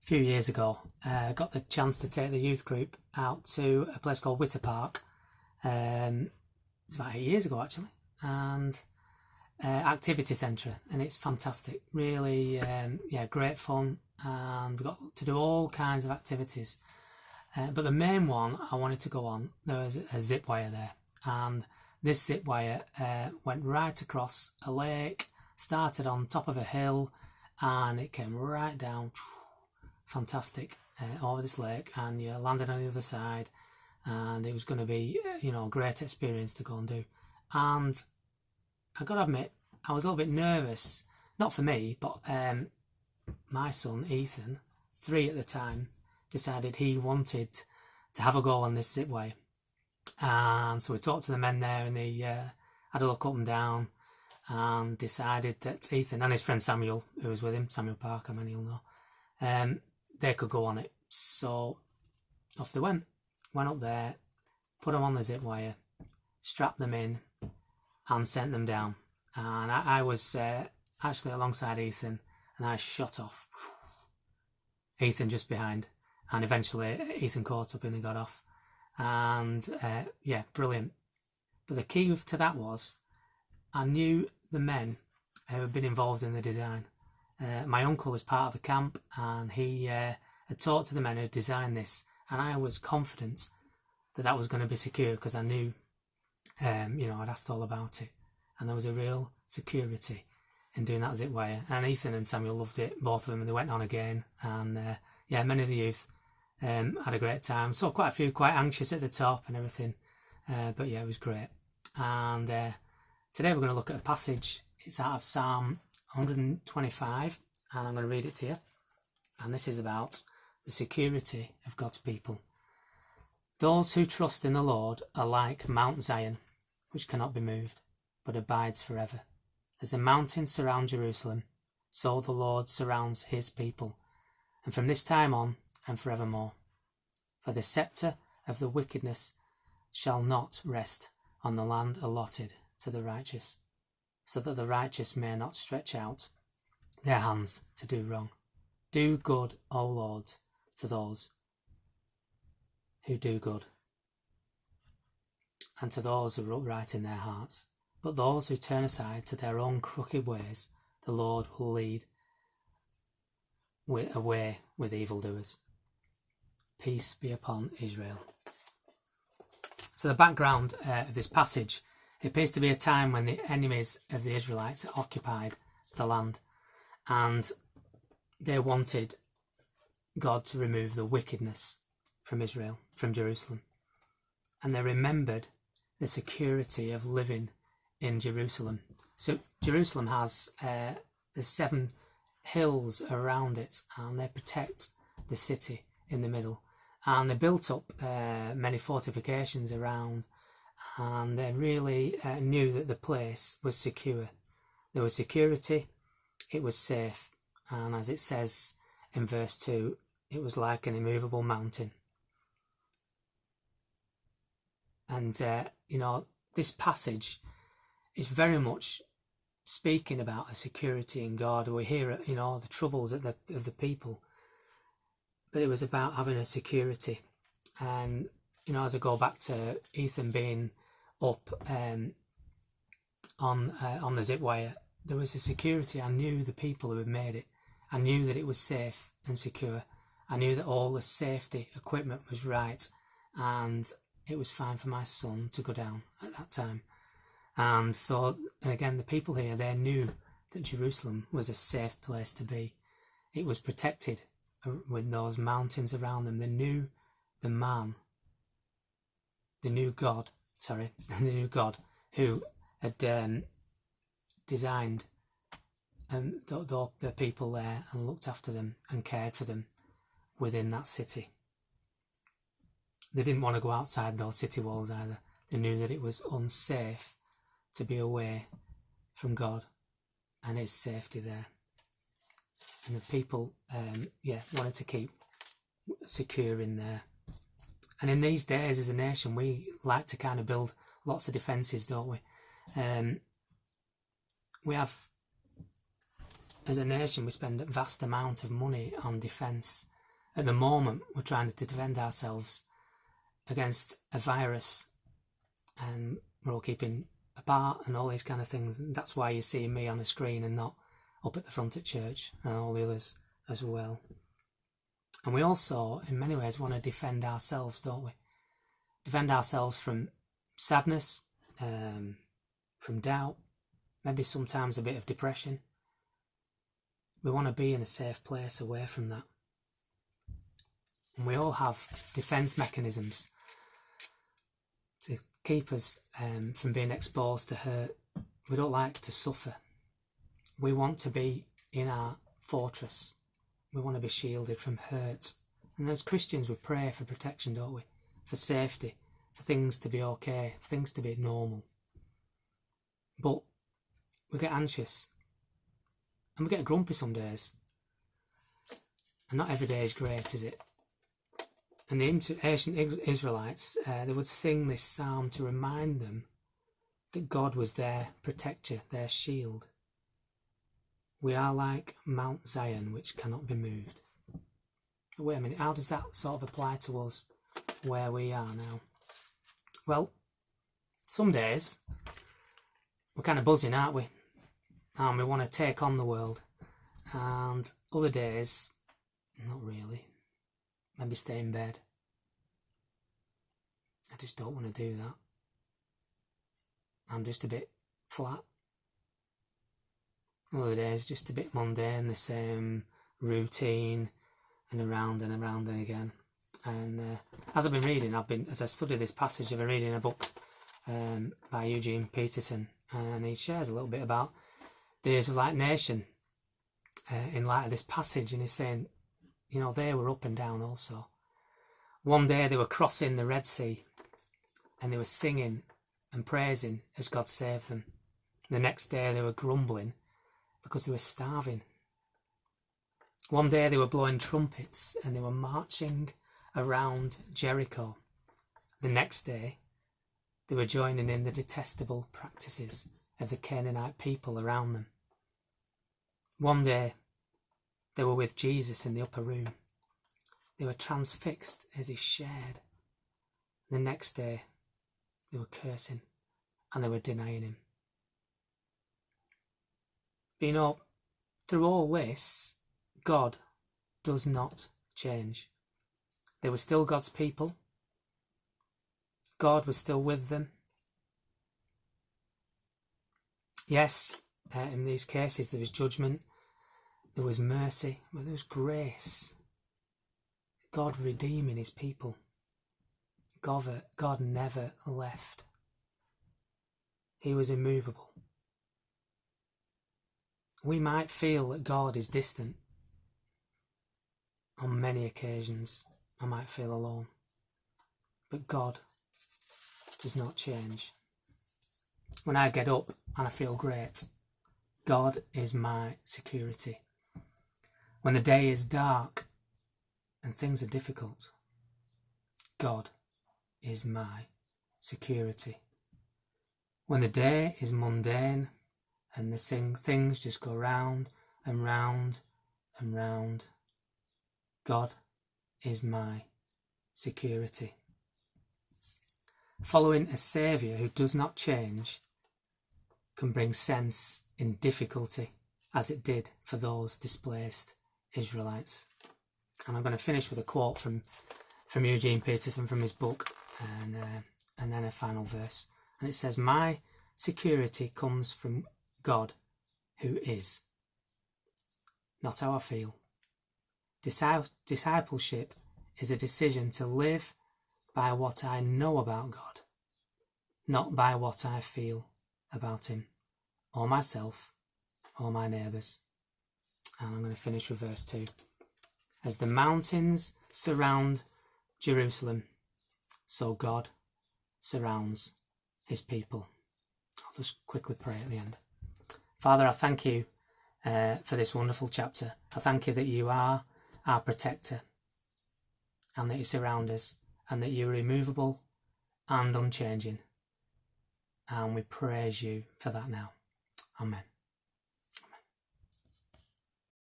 few years ago, got the chance to take the youth group out to a place called Witter Park. It's about 8 years ago actually, and activity centre, and it's fantastic. Really, great fun, and we got to do all kinds of activities. But the main one I wanted to go on, there was a zip wire there, and this zip wire went right across a lake, started on top of a hill, and it came right down, fantastic, over this lake, and you landed on the other side, and it was going to be, a great experience to go and do. And I got to admit, I was a little bit nervous, not for me, but my son Ethan, 3 at the time, decided he wanted to have a go on this zip wire. And so we talked to the men there, and they had a look up and down and decided that Ethan and his friend Samuel, who was with him, Samuel Parker, many will know, they could go on it. So off they went up there, put them on the zip wire, strapped them in, and sent them down. And I was actually alongside Ethan, and I shot off. Ethan just behind, and eventually Ethan caught up and he got off. And brilliant. But the key to that was, I knew the men who had been involved in the design. My uncle was part of the camp, and he had talked to the men who designed this, and I was confident that was going to be secure, because I knew, I'd asked all about it, and there was a real security in doing that zip wire. And Ethan and Samuel loved it, both of them, and they went on again, and many of the youth had a great time. Saw quite a few quite anxious at the top and everything, but yeah, it was great. And today we're going to look at a passage. It's out of Psalm 125, and I'm going to read it to you. And this is about the security of God's people. Those who trust in the Lord are like Mount Zion, which cannot be moved, but abides forever. As the mountains surround Jerusalem, so the Lord surrounds his people, and from this time on and forevermore. For the sceptre of the wickedness shall not rest on the land allotted to the righteous, so that the righteous may not stretch out their hands to do wrong. Do good, O Lord, to those who do good, and to those who are upright in their hearts. But those who turn aside to their own crooked ways, the Lord will lead away with evildoers. Peace be upon Israel. So the background of this passage, it appears to be a time when the enemies of the Israelites occupied the land, and they wanted God to remove the wickedness from Israel, from Jerusalem. And they remembered the security of living in Jerusalem. So Jerusalem has the 7 hills around it, and they protect the city in the middle. And they built up many fortifications around, and they really knew that the place was secure. There was security, it was safe, and as it says in verse 2, it was like an immovable mountain. And this passage is very much speaking about a security in God. We hear the troubles of the people, but it was about having a security. And as I go back to Ethan being up on the zip wire, there was a security. I knew the people who had made it. I knew that it was safe and secure. I knew that all the safety equipment was right, and it was fine for my son to go down at that time. And so, again, the people here, they knew that Jerusalem was a safe place to be. It was protected with those mountains around them. They knew the man, the new God who had designed the people there and looked after them and cared for them within that city. They didn't want to go outside those city walls either. They knew that it was unsafe to be away from God and his safety there. And the people wanted to keep secure in there. And in these days as a nation, we like to kind of build lots of defences, don't we? We have, as a nation, we spend a vast amount of money on defence. At the moment, we're trying to defend ourselves against a virus, and we're all keeping apart and all these kind of things. And that's why you see me on the screen and not up at the front at church, and all the others as well. And we also, in many ways, want to defend ourselves, don't we? Defend ourselves from sadness, from doubt, maybe sometimes a bit of depression. We want to be in a safe place away from that. And we all have defence mechanisms to keep us from being exposed to hurt. We don't like to suffer. We want to be in our fortress. We want to be shielded from hurt. And as Christians, we pray for protection, don't we? For safety, for things to be okay, for things to be normal. But we get anxious. And we get grumpy some days. And not every day is great, is it? And the ancient Israelites, they would sing this psalm to remind them that God was their protector, their shield. We are like Mount Zion, which cannot be moved. But wait a minute, how does that sort of apply to us where we are now? Well, some days we're kind of buzzing, aren't we? And we want to take on the world. And other days, not really. Maybe stay in bed. I just don't want to do that. I'm just a bit flat. Other days, just a bit mundane, the same routine, and around and again. And as I've been reading, as I study this passage, I've been reading a book by Eugene Peterson, and he shares a little bit about the Israelite nation in light of this passage, and he's saying, you know, they were up and down also. One day they were crossing the Red Sea, and they were singing and praising as God saved them. The next day they were grumbling because they were starving. One day they were blowing trumpets and they were marching around Jericho. The next day they were joining in the detestable practices of the Canaanite people around them. One day they were with Jesus in the upper room. They were transfixed as he shared. The next day they were cursing and they were denying him. But you know, through all this, God does not change. They were still God's people. God was still with them. Yes, in these cases there was judgment, there was mercy, but there was grace. God redeeming his people. God never left. He was immovable. We might feel that God is distant. On many occasions, I might feel alone. But God does not change. When I get up and I feel great, God is my security. When the day is dark and things are difficult, God is my security. When the day is mundane and the things just go round and round and round, God is my security. Following a Saviour who does not change can bring sense in difficulty, as it did for those displaced Israelites. And I'm going to finish with a quote from Eugene Peterson from his book, and then a final verse. And it says, "My security comes from God, who is, not how I feel. Discipleship is a decision to live by what I know about God, not by what I feel about him, or myself, or my neighbours." And I'm going to finish with verse 2. "As the mountains surround Jerusalem, so God surrounds his people." I'll just quickly pray at the end. Father, I thank you for this wonderful chapter. I thank you that you are our protector, and that you surround us, and that you're immovable and unchanging. And we praise you for that now. Amen.